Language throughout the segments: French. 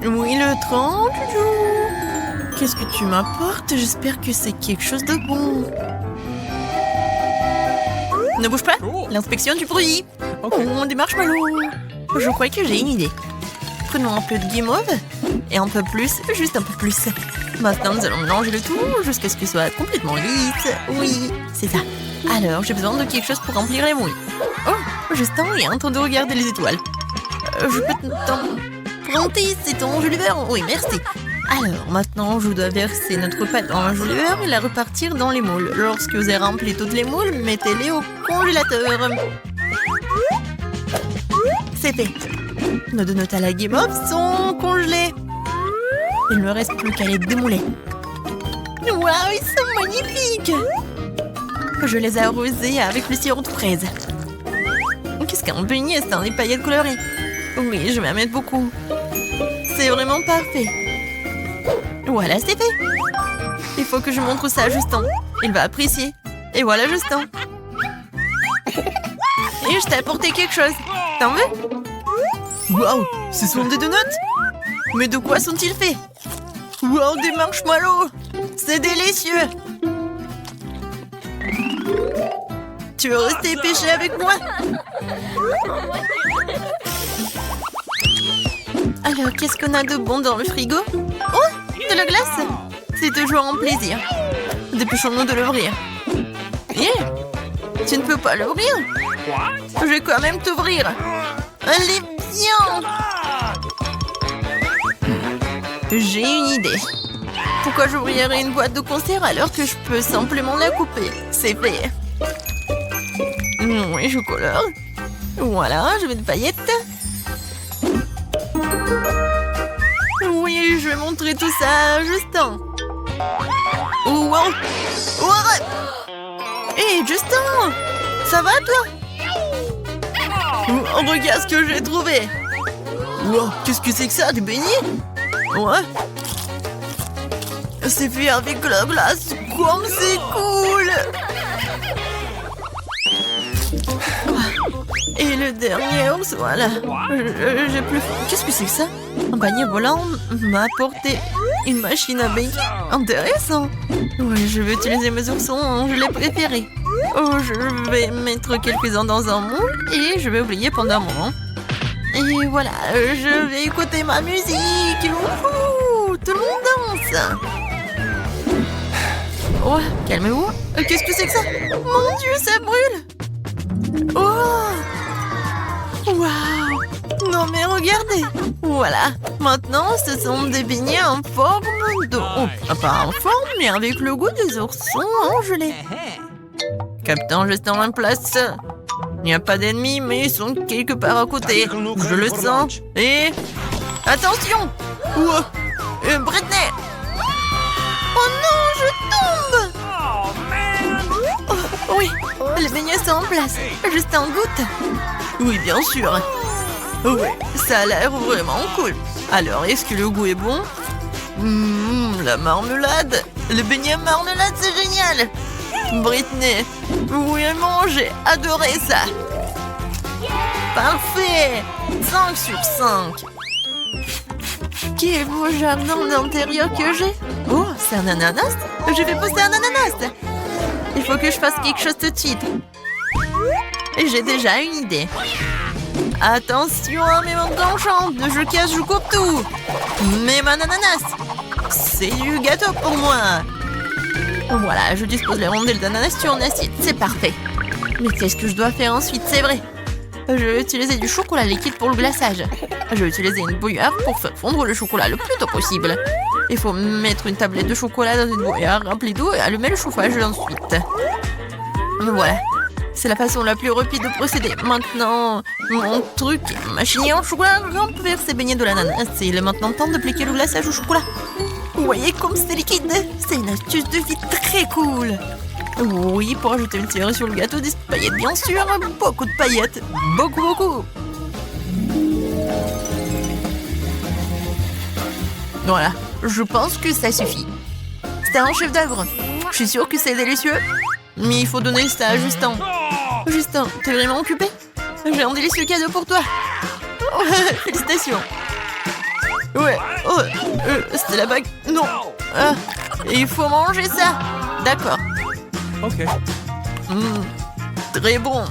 Oui, le train, Joujou. Qu'est-ce que tu m'apportes? J'espère que c'est quelque chose de bon. Ne bouge pas, l'inspection du bruit. Oh, des marshmallows. Je crois que j'ai une idée. Prenons un peu de guimauve et un peu plus, juste un peu plus. Maintenant, nous allons mélanger le tout jusqu'à ce qu'il soit complètement lisse. Oui, c'est ça. Alors, j'ai besoin de quelque chose pour remplir les moules. Oh, Justin, il est en train de regarder les étoiles. Je peux t'emprunter, c'est ton jus de beurre? Oui, merci. Alors, maintenant, je dois verser notre pâte dans un jus de beurre et la repartir dans les moules. Lorsque vous avez rempli toutes les moules, mettez-les au congélateur. C'est fait. Nos donuts à la guimauve sont congelés. Il ne me reste plus qu'à les démouler. Waouh, ils sont magnifiques! Je les ai arrosés avec le sirop de fraise. Qu'est-ce qu'un beignet, c'est un des paillettes colorées. Oui, je vais en mettre beaucoup. C'est vraiment parfait. Voilà, c'est fait. Il faut que je montre ça à Justin. Il va apprécier. Et voilà, Justin. Et je t'ai apporté quelque chose. T'en veux? Waouh, ce sont des donuts? Mais de quoi sont-ils faits? Waouh, des marshmallows! C'est délicieux! Tu veux rester pêcher avec moi? Alors, qu'est-ce qu'on a de bon dans le frigo? Oh, de la glace! C'est toujours un plaisir. Dépêchons-nous de l'ouvrir. Yeah. Tu ne peux pas l'ouvrir? Je vais quand même t'ouvrir. Allez, viens! J'ai une idée. Pourquoi j'ouvrirais une boîte de conserve alors que je peux simplement la couper? C'est fait. Oui, je colore. Voilà, je mets des paillettes. Oui, je vais montrer tout ça à Justin. Wow. Hé, Justin! Ça va, toi? Oh, regarde ce que j'ai trouvé. Wow, qu'est-ce que c'est que ça, du beignet? Ouais. C'est fait avec la glace. Comme c'est cool! Et le dernier ours, voilà. J'ai plus faim. Qu'est-ce que c'est que ça? Un panier volant m'a apporté une machine à beignes. Intéressant. Oui, je vais utiliser mes oursons, je les préférés. Oh, je vais mettre quelques-uns dans un moule et je vais oublier pendant un moment. Et voilà, je vais écouter ma musique. Wouhou, tout le monde danse. Oh, calmez-vous. Qu'est-ce que c'est que ça? Mon Dieu, ça brûle. Oh! Waouh! Non mais regardez! Voilà! Maintenant, ce sont des beignets en forme de... Oh, pas en forme, mais avec le goût des oursons gelés. Captain Justin en place. Il n'y a pas d'ennemis, mais ils sont quelque part à côté. Je le sens. Et... Attention! Britney! Oh non, je tombe! Oh, oui, les beignets sont en place. Justin goûte. Oui, bien sûr. Oui, ça a l'air vraiment cool. Alors, est-ce que le goût est bon? La marmelade. Le beignet marmelade, c'est génial. Britney, vraiment, j'ai adoré ça. Parfait. 5 sur 5. Quel beau jardin d'intérieur que j'ai. Oh, c'est un ananas. Je vais pousser un ananas. Il faut que je fasse quelque chose tout de suite. Et j'ai déjà une idée. Attention à mes bandes tranchantes. Je casse, je coupe tout. Mais mon ananas, c'est du gâteau pour moi. Voilà, je dispose les rondelles d'ananas sur une assiette. C'est parfait. Mais qu'est-ce que je dois faire ensuite? C'est vrai. Je vais utiliser du chocolat liquide pour le glaçage. Je vais utiliser une bouilloire pour faire fondre le chocolat le plus tôt possible. Il faut mettre une tablette de chocolat dans une bouilloire remplie d'eau et allumer le chauffage ensuite. Voilà. C'est la façon la plus rapide de procéder. Maintenant, mon truc, machine en chocolat remplir ces beignets de l'ananas. Il est maintenant temps d'appliquer le glaçage au chocolat. Vous voyez comme c'est liquide? C'est une astuce de vie très cool. Oui, pour ajouter une cerise sur le gâteau, des paillettes bien sûr. Beaucoup de paillettes. Beaucoup, beaucoup. Voilà, je pense que ça suffit. C'est un chef d'œuvre. Je suis sûre que c'est délicieux. Mais il faut donner ça à Justin. Justin, t'es vraiment occupé? J'ai un délicieux cadeau pour toi. Félicitations. Ouais, oh, c'était la bague. Non. Ah, il faut manger ça. D'accord. Ok. Très bon.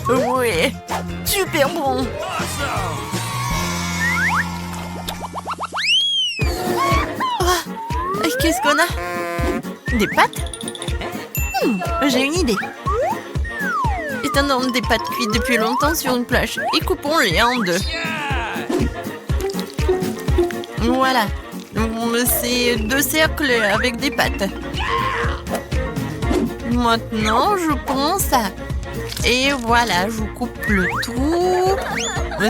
Oui, super bon. Ah, qu'est-ce qu'on a? Des pâtes? J'ai une idée. Étendons des pâtes cuites depuis longtemps sur une planche et coupons-les en deux. Voilà. C'est 2 cercles avec des pâtes. Maintenant, je prends ça. Et voilà, je coupe le tout.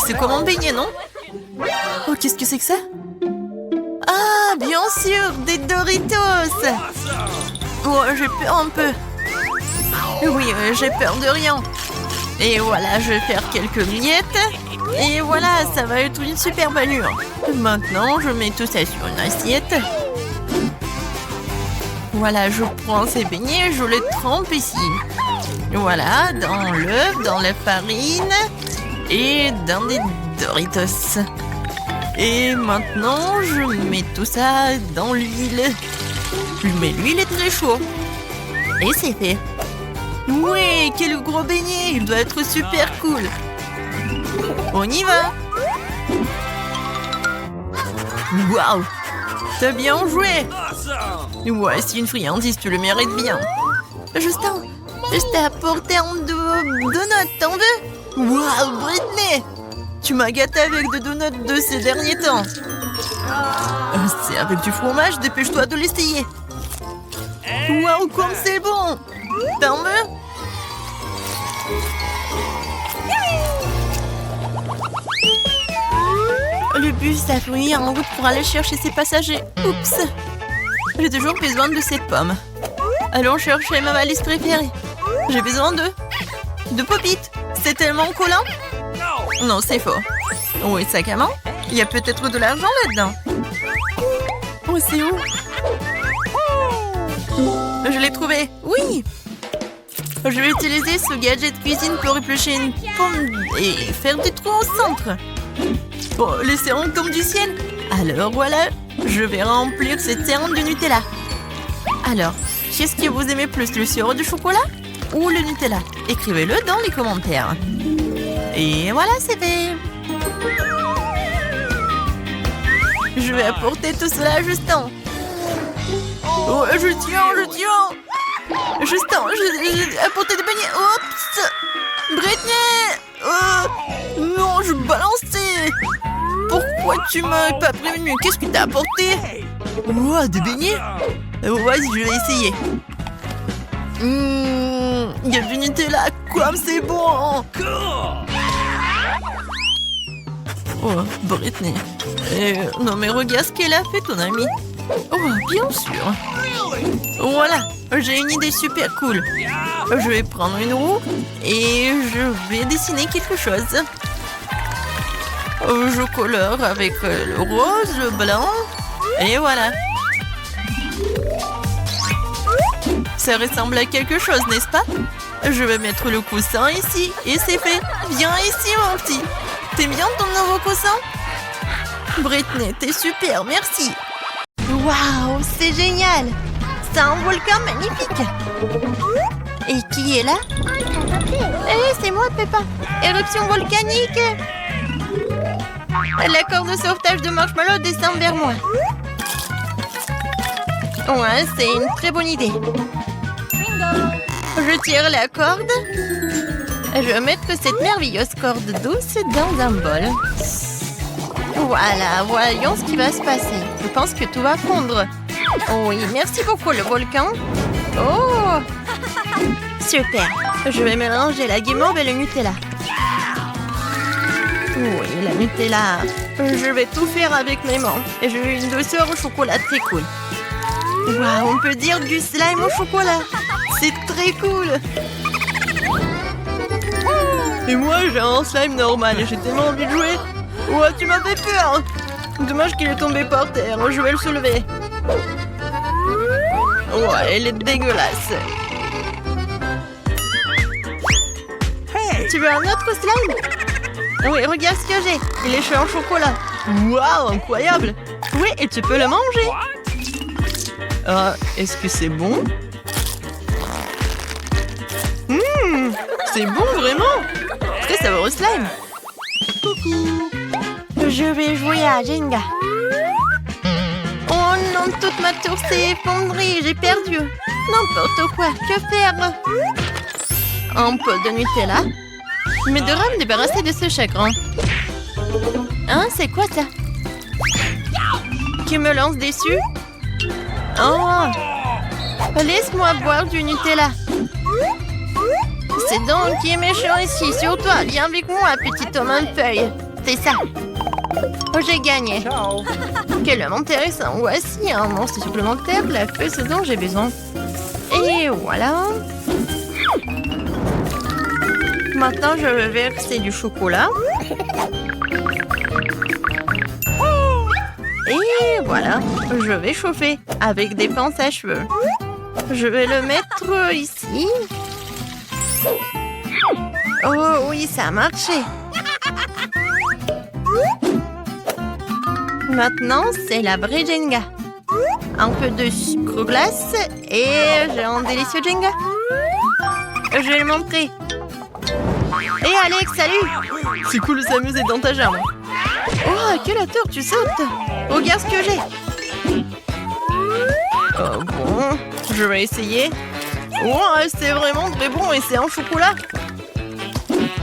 C'est comme un beignet, non? Oh, qu'est-ce que c'est que ça? Ah, bien sûr, des Doritos. Oh, j'ai peur un peu. Oui, j'ai peur de rien. Et voilà, je vais faire quelques miettes. Et voilà, ça va être une super allure. Maintenant, je mets tout ça sur une assiette. Voilà, je prends ces beignets et je les trempe ici. Voilà, dans l'œuf, dans la farine et dans des Doritos. Et maintenant, je mets tout ça dans l'huile. Mais l'huile est très chaude. Et c'est fait. Ouais, quel gros beignet! Il doit être super cool. On y va! Waouh! T'as bien joué! Ouais, c'est une friandise, tu le mérites bien. Justin, je t'ai apporté un donut, t'en veux? Waouh, Britney! Tu m'as gâté avec des donuts de ces derniers temps. C'est avec du fromage, dépêche-toi de l'essayer. Waouh, comme c'est bon! T'en veux? Le bus a fini en route pour aller chercher ses passagers. Oups! J'ai toujours besoin de cette pomme. Allons chercher ma valise préférée. J'ai besoin de pop-it. C'est tellement collant. Non, c'est faux. Oui, sac à main. Il y a peut-être de l'argent là-dedans. Oh, c'est où? Je l'ai trouvé. Oui! Je vais utiliser ce gadget cuisine pour éplucher une pomme et faire des trous au centre. Bon, les sérums tombent du ciel. Alors voilà, je vais remplir cette sérum de Nutella. Alors, qu'est-ce que vous aimez plus, le sirop de chocolat ou le Nutella? Écrivez-le dans les commentaires. Et voilà, c'est fait. Je vais apporter tout cela à Justin. Oh, je tiens. Justin, j'ai apporté des beignets. Oups! Britney! Non, je balançais. Pourquoi tu m'as pas prévenu? Qu'est-ce que t'as apporté? Oh, des beignets? Vas-y, je vais essayer. Il y a du Nutella, comme c'est bon! Oh, Britney. Non mais regarde ce qu'elle a fait, ton amie. Oh, bien sûr. Voilà, j'ai une idée super cool. Je vais prendre une roue et je vais dessiner quelque chose. Je colore avec le rose, le blanc. Et voilà. Ça ressemble à quelque chose, n'est-ce pas? Je vais mettre le coussin ici et c'est fait. Viens ici, mon petit. T'aimes bien ton nouveau coussin? Britney, t'es super, merci. Waouh, c'est génial. C'est un volcan magnifique. Et qui est là? C'est moi, Peppa. Éruption volcanique. La corde de sauvetage de Marshmallow descend vers moi. Ouais, c'est une très bonne idée. Je tire la corde. Je vais mettre cette merveilleuse corde douce dans un bol. Voilà, voyons ce qui va se passer. Je pense que tout va fondre. Oui, merci beaucoup le volcan. Oh! Super. Je vais mélanger la guimauve et le Nutella. Oui, la Nutella. Je vais tout faire avec mes mains. Et j'ai une douceur au chocolat très cool. Waouh, on peut dire du slime au chocolat. C'est très cool. Et moi, j'ai un slime normal et j'ai tellement envie de jouer. Ouais, tu m'as fait peur. Dommage qu'il est tombé par terre. Je vais le soulever. Ouais, il est dégueulasse. Hey. Tu veux un autre slime? Oui, regarde ce que j'ai. Il est chaud en chocolat. Waouh, incroyable! Oui, et tu peux le manger. Est-ce que c'est bon? C'est bon, vraiment? Très savoureux slime. Coucou. Je vais jouer à Jenga. Oh non, toute ma tour s'est effondrée. J'ai perdu. N'importe quoi. Que faire? Un peu de Nutella. Mais devrais me débarrasser de ce chagrin. Hein, c'est quoi ça? Qui me lance dessus? Oh! Laisse-moi boire du Nutella. C'est donc qui est méchant ici. Sur toi, viens avec moi, petit homme en feuille. C'est ça. Oh, j'ai gagné. Quel homme intéressant. Voici un monstre supplémentaire, la feu, ce dont j'ai besoin. Et voilà. Maintenant, je vais verser du chocolat. Et voilà, je vais chauffer avec des pinces à cheveux. Je vais le mettre ici. Oh oui, ça a marché. Maintenant, c'est la vraie Jenga. Un peu de sucre glace et j'ai un délicieux Jenga. Je vais le montrer. Hé Alex, salut! C'est cool de s'amuser dans ta jambe. Oh, quelle hauteur tu sautes! Regarde ce que j'ai! Oh bon, je vais essayer. Oh, c'est vraiment très bon et c'est en chocolat.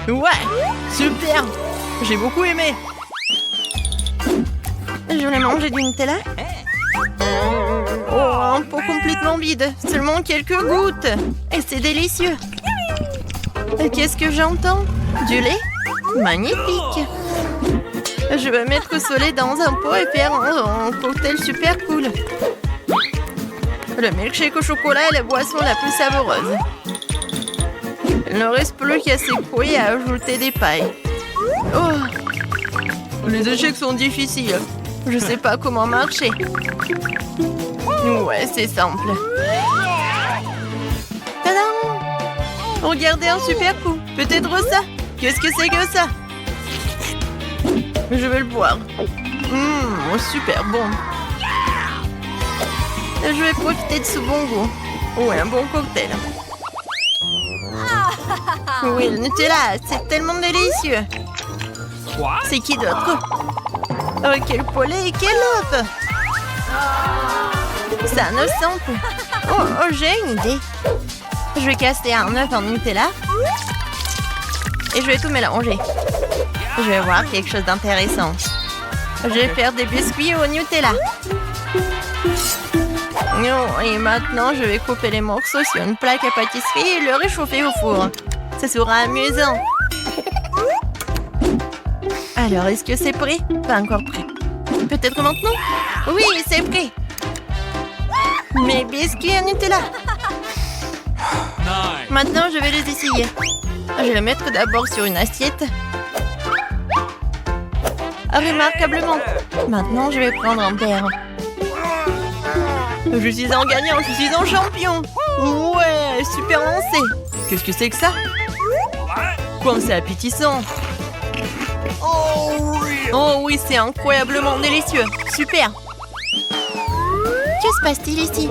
Ouais, super! J'ai beaucoup aimé. Je vais manger du Nutella. Oh, un pot complètement vide. Seulement quelques gouttes. Et c'est délicieux. Qu'est-ce que j'entends? Du lait? Magnifique! Je vais mettre ce lait dans un pot et faire un cocktail super cool. Le milkshake au chocolat est la boisson la plus savoureuse. Il ne reste plus qu'à s'écrouer et à ajouter des pailles. Oh! Les échecs sont difficiles. Je sais pas comment marcher. Ouais, c'est simple. Tadam! Regardez un super coup. Peut-être ça. Qu'est-ce que c'est que ça? Je vais le boire. Super bon. Je vais profiter de ce bon goût. Ouais, un bon cocktail. Oui, le Nutella, c'est tellement délicieux. C'est qui d'autre? Oh, quel poulet et quel œuf! C'est un œuf simple. Oh, j'ai une idée. Je vais casser un œuf en Nutella. Et je vais tout mélanger. Je vais voir quelque chose d'intéressant. Je vais faire des biscuits au Nutella. Et maintenant, je vais couper les morceaux sur une plaque à pâtisserie et le réchauffer au four. Ça sera amusant. Alors, est-ce que c'est prêt? Pas encore prêt. Peut-être maintenant? Oui, c'est prêt. Mes biscuits à Nutella. Maintenant, je vais les essayer. Je vais les mettre d'abord sur une assiette. Remarquablement. Maintenant, je vais prendre un verre. Je suis un gagnant, je suis un champion. Ouais, super lancé. Qu'est-ce que c'est que ça? Comme c'est appétissant. Oh oui, c'est incroyablement délicieux. Super. Que se passe-t-il ici?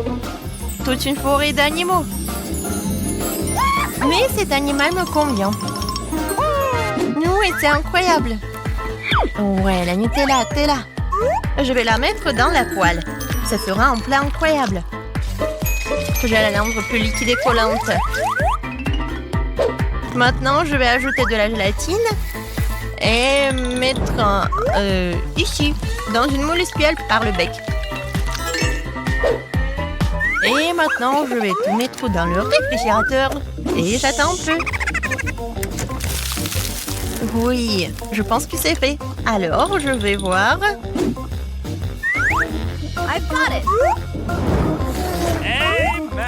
Toute une forêt d'animaux. Mais cet animal me convient. Oui, c'est incroyable. Ouais, la Nutella, t'es là. Je vais la mettre dans la poêle. Ça fera un plat incroyable. J'ai la rendre plus liquide et collante. Maintenant, je vais ajouter de la gélatine et mettre ici, dans une moule espiègle par le bec. Et maintenant, je vais tout mettre dans le réfrigérateur et j'attends un peu. Oui, je pense que c'est fait. Alors, je vais voir.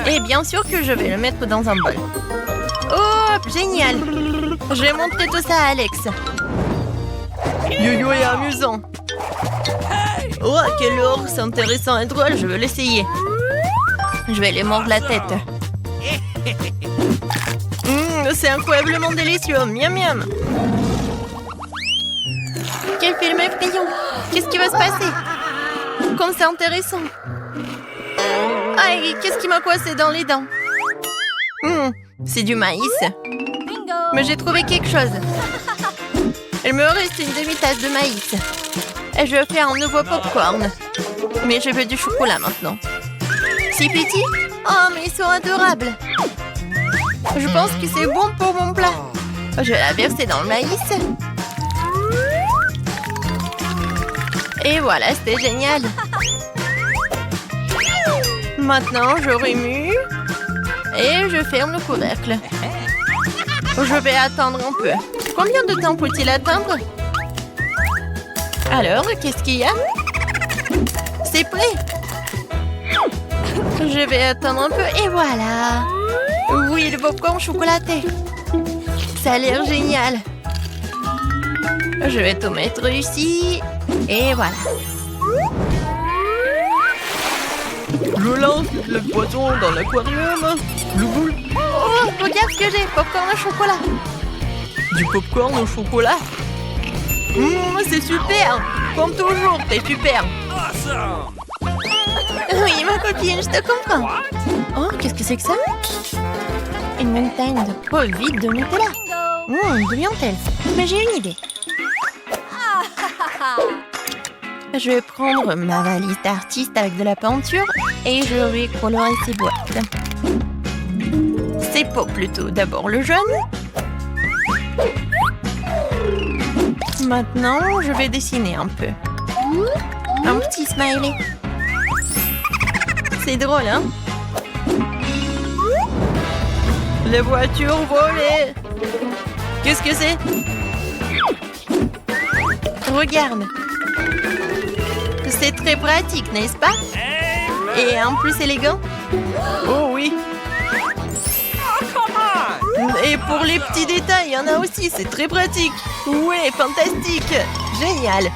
Et bien sûr que je vais le mettre dans un bol. Oh, génial! Je vais montrer tout ça à Alex. Yo-yo est amusant. Oh, quel ours intéressant et drôle, je veux l'essayer. Je vais les mordre la tête. C'est incroyablement délicieux. Miam miam. Quel film effrayant. Qu'est-ce qui va se passer? Comme c'est intéressant. Aïe, qu'est-ce qui m'a coincé dans les dents? C'est du maïs. Mais j'ai trouvé quelque chose. Il me reste une demi-tasse de maïs. Et je vais faire un nouveau popcorn. Mais je veux du chocolat maintenant. C'est petit? Oh, mais ils sont adorables. Je pense que c'est bon pour mon plat. Je vais la verser dans le maïs. Et voilà, c'était génial. Maintenant, je remue. Et je ferme le couvercle. Je vais attendre un peu. Combien de temps faut-il attendre? Alors, qu'est-ce qu'il y a? C'est prêt. Je vais attendre un peu et voilà. Oui, le popcorn chocolaté. Ça a l'air génial. Je vais tout mettre ici. Et voilà. Je lance le poisson dans l'aquarium. Le boule. Oh, regarde ce que j'ai. Popcorn au chocolat. Du popcorn au chocolat. C'est super. Comme toujours, t'es super. Oui, ma copine, je te comprends. Oh, qu'est-ce que c'est que ça? Une montagne de peau vide de Nutella. D'où vient-elle? Mais j'ai une idée. Je vais prendre ma valise d'artiste avec de la peinture et je vais colorer ces boîtes. Ces pots plutôt. D'abord le jaune. Maintenant, je vais dessiner un peu. Un petit smiley. C'est drôle, hein? Les voitures volées. Qu'est-ce que c'est? Regarde. C'est très pratique, n'est-ce pas? Et en plus élégant. Oh oui. Et pour les petits détails, il y en a aussi, c'est très pratique. Ouais, fantastique. Génial.